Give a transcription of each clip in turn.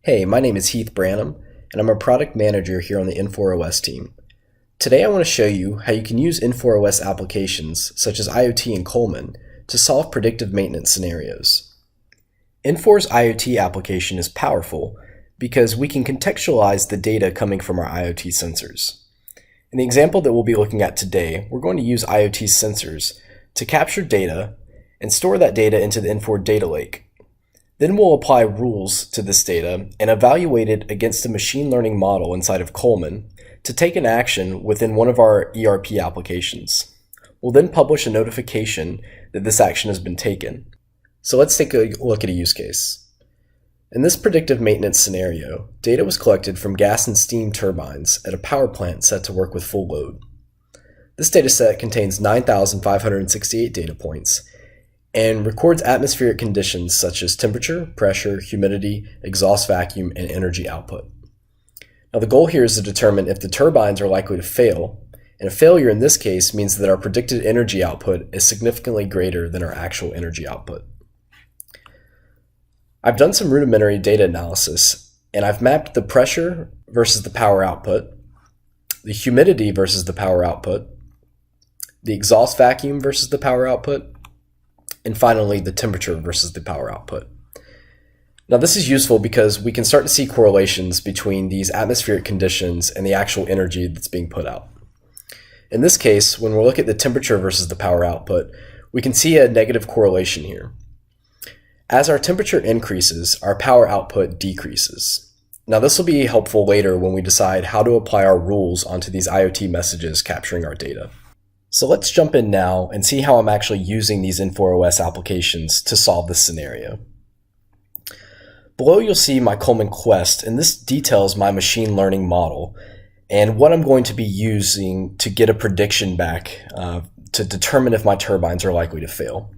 Hey, my name is Heath Branham, and I'm a product manager here on the Infor OS team. Today I want to show you how you can use Infor OS applications, such as IoT and Coleman, to solve predictive maintenance scenarios. Infor's IoT application is powerful because we can contextualize the data coming from our IoT sensors. In the example that we'll be looking at today, we're going to use IoT sensors to capture data and store that data into the Infor data lake. Then we'll apply rules to this data and evaluate it against a machine learning model inside of Coleman to take an action within one of our ERP applications. We'll then publish a notification that this action has been taken. So let's take a look at a use case. In this predictive maintenance scenario, data was collected from gas and steam turbines at a power plant set to work with full load. This data set contains 9,568 data points and records atmospheric conditions such as temperature, pressure, humidity, exhaust vacuum, and energy output. Now the goal here is to determine if the turbines are likely to fail, and a failure in this case means that our predicted energy output is significantly greater than our actual energy output. I've done some rudimentary data analysis, and I've mapped the pressure versus the power output, the humidity versus the power output, the exhaust vacuum versus the power output, and finally the temperature versus the power output. Now this is useful because we can start to see correlations between these atmospheric conditions and the actual energy that's being put out. In this case, when we look at the temperature versus the power output, we can see a negative correlation here. As our temperature increases, our power output decreases. Now this will be helpful later when we decide how to apply our rules onto these IoT messages capturing our data. So let's jump in now and see how I'm actually using these Infor OS applications to solve this scenario. Below you'll see my Coleman Quest, and this details my machine learning model and what I'm going to be using to get a prediction back to determine if my turbines are likely to fail.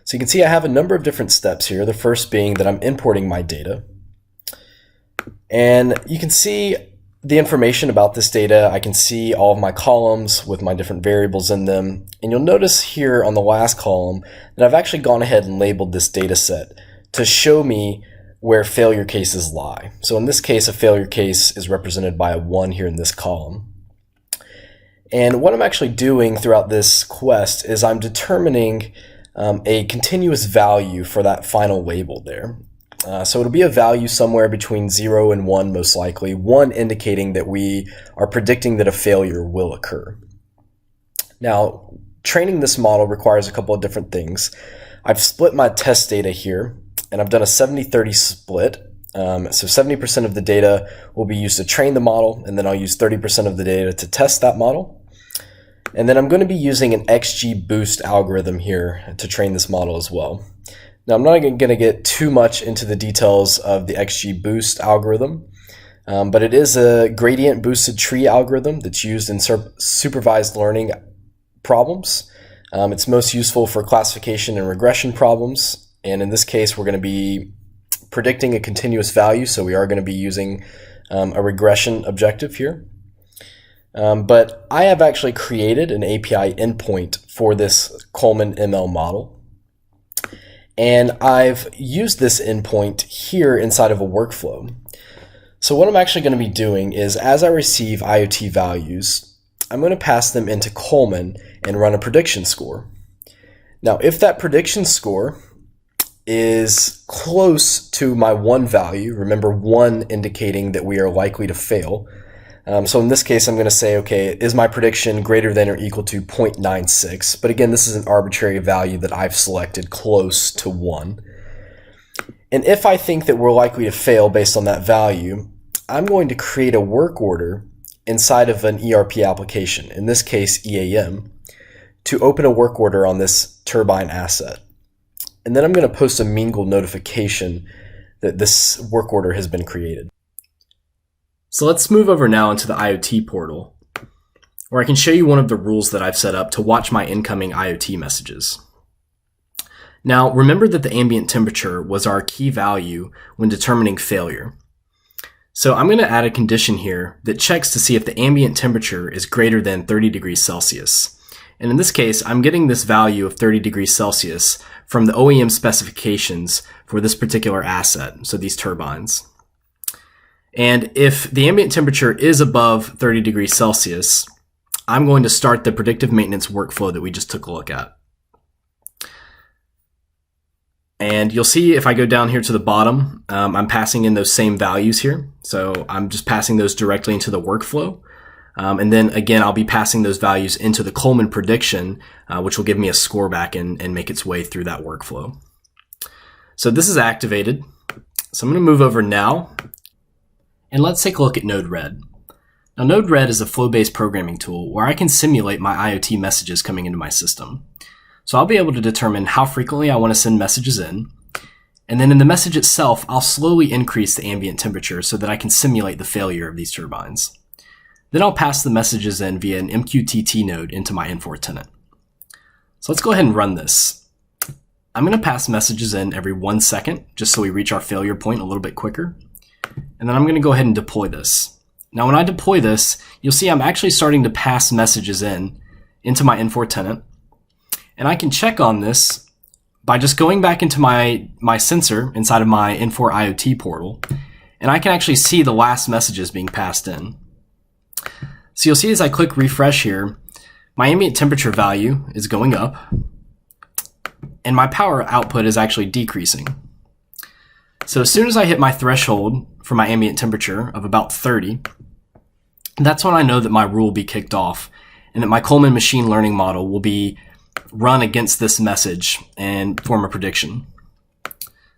So you can see I have a number of different steps here, the first being that I'm importing my data. And you can see the information about this data. I can see all of my columns with my different variables in them. And you'll notice here on the last column that I've actually gone ahead and labeled this data set to show me where failure cases lie. So in this case, a failure case is represented by a 1 here in this column. And what I'm actually doing throughout this quest is I'm determining a continuous value for that final label there. So it'll be a value somewhere between 0 and 1 most likely, 1 indicating that we are predicting that a failure will occur. Now, training this model requires a couple of different things. I've split my test data here, and I've done a 70-30 split. So 70% of the data will be used to train the model, and then I'll use 30% of the data to test that model. And then I'm going to be using an XGBoost algorithm here to train this model as well. Now, I'm not going to get too much into the details of the XGBoost algorithm, but it is a gradient boosted tree algorithm that's used in supervised learning problems. It's most useful for classification and regression problems, and in this case, we're going to be predicting a continuous value, so we are going to be using a regression objective here. But I have actually created an API endpoint for this Coleman ML model. And I've used this endpoint here inside of a workflow. So what I'm actually going to be doing is as I receive IoT values, I'm going to pass them into Coleman and run a prediction score. Now, if that prediction score is close to my 1 value, remember 1 indicating that we are likely to fail. So in this case, I'm going to say, okay, is my prediction greater than or equal to 0.96? But again, this is an arbitrary value that I've selected close to 1. And if I think that we're likely to fail based on that value, I'm going to create a work order inside of an ERP application, in this case EAM, to open a work order on this turbine asset. And then I'm going to post a Mingle notification that this work order has been created. So let's move over now into the IoT portal, where I can show you one of the rules that I've set up to watch my incoming IoT messages. Now, remember that the ambient temperature was our key value when determining failure. So I'm going to add a condition here that checks to see if the ambient temperature is greater than 30 degrees Celsius. And in this case, I'm getting this value of 30 degrees Celsius from the OEM specifications for this particular asset, so these turbines. And if the ambient temperature is above 30 degrees Celsius, I'm going to start the predictive maintenance workflow that we just took a look at. And you'll see if I go down here to the bottom, I'm passing in those same values here. So I'm just passing those directly into the workflow. And then again, I'll be passing those values into the Coleman prediction, which will give me a score back and make its way through that workflow. So this is activated. So I'm going to move over now, and let's take a look at Node-RED. Now, Node-RED is a flow-based programming tool where I can simulate my IoT messages coming into my system. So I'll be able to determine how frequently I want to send messages in. And then in the message itself, I'll slowly increase the ambient temperature so that I can simulate the failure of these turbines. Then I'll pass the messages in via an MQTT node into my Infor tenant. So let's go ahead and run this. I'm going to pass messages in every 1 second, just so we reach our failure point a little bit quicker. And then I'm going to go ahead and deploy this. Now when I deploy this, you'll see I'm actually starting to pass messages into my Infor tenant. And I can check on this by just going back into my sensor inside of my Infor IoT portal. And I can actually see the last messages being passed in. So you'll see as I click refresh here, my ambient temperature value is going up and my power output is actually decreasing. So as soon as I hit my threshold for my ambient temperature of about 30, that's when I know that my rule will be kicked off and that my Coleman machine learning model will be run against this message and form a prediction.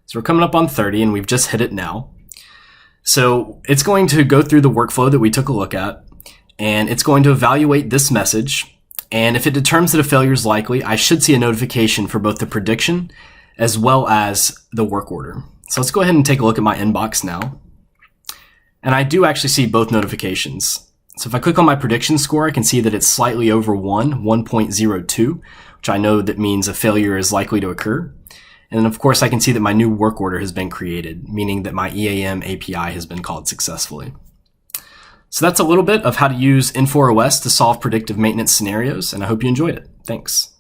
So we're coming up on 30 and we've just hit it now. So it's going to go through the workflow that we took a look at, and it's going to evaluate this message. And if it determines that a failure is likely, I should see a notification for both the prediction as well as the work order. So let's go ahead and take a look at my inbox now. And I do actually see both notifications. So if I click on my prediction score, I can see that it's slightly over 1.02, which I know that means a failure is likely to occur. And then of course I can see that my new work order has been created, meaning that my EAM API has been called successfully. So that's a little bit of how to use Infor OS to solve predictive maintenance scenarios, and I hope you enjoyed it. Thanks.